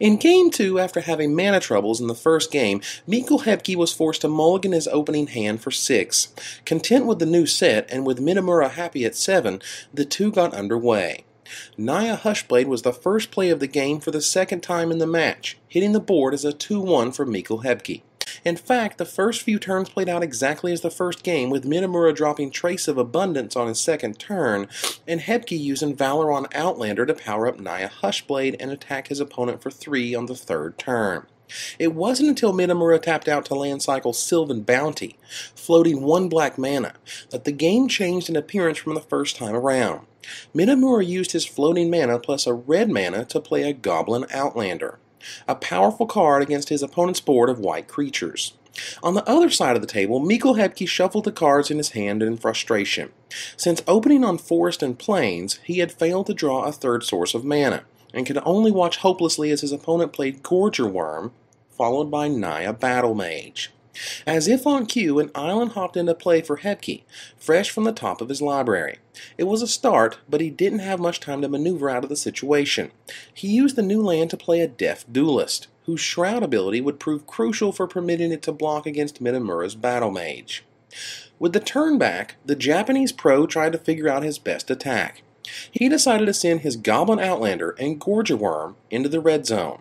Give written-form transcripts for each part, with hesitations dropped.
In Game 2, after having mana troubles in the first game, Michal Hebky was forced to mulligan his opening hand for 6. Content with the new set, and with Mitamura happy at 7, the two got underway. Naya Hushblade was the first play of the game for the second time in the match, hitting the board as a 2-1 for Michal Hebky. In fact, the first few turns played out exactly as the first game, with Mitamura dropping Trace of Abundance on his second turn, and Hebky using Valor on Outlander to power up Naya Hushblade and attack his opponent for 3 on the third turn. It wasn't until Mitamura tapped out to land cycle Sylvan Bounty, floating 1 black mana, that the game changed in appearance from the first time around. Mitamura used his floating mana plus a red mana to play a Goblin Outlander, a powerful card against his opponent's board of white creatures. On the other side of the table, Michal Hebky shuffled the cards in his hand in frustration. Since opening on Forest and Plains, he had failed to draw a third source of mana, and could only watch hopelessly as his opponent played Gorger Worm, followed by Naya Battle Mage. As if on cue, an island hopped into play for Hebky, fresh from the top of his library. It was a start, but he didn't have much time to maneuver out of the situation. He used the new land to play a Deaf Duelist, whose Shroud ability would prove crucial for permitting it to block against Mitamura's Battle Mage. With the turn back, the Japanese pro tried to figure out his best attack. He decided to send his Goblin Outlander and Gorger Worm into the red zone.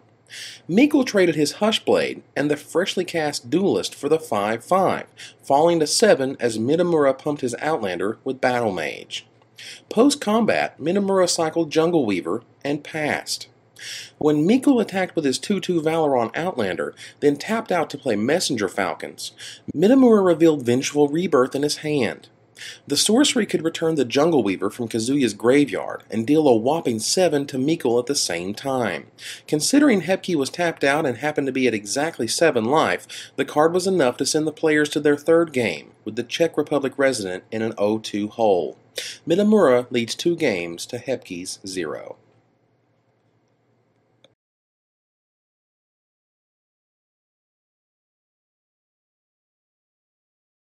Michal traded his Hushblade and the freshly cast Duelist for the 5/5, falling to 7 as Mitamura pumped his Outlander with Battle Mage. Post-combat, Mitamura cycled Jungle Weaver and passed. When Michal attacked with his 2/2 Valor on Outlander, then tapped out to play Messenger Falcons, Mitamura revealed Vengeful Rebirth in his hand. The sorcery could return the Jungle Weaver from Kazuya's graveyard and deal a whopping 7 to Michal at the same time. Considering Hebky was tapped out and happened to be at exactly 7 life, the card was enough to send the players to their third game, with the Czech Republic resident in an 0-2 hole. Mitamura leads 2 games to Hebky's 0.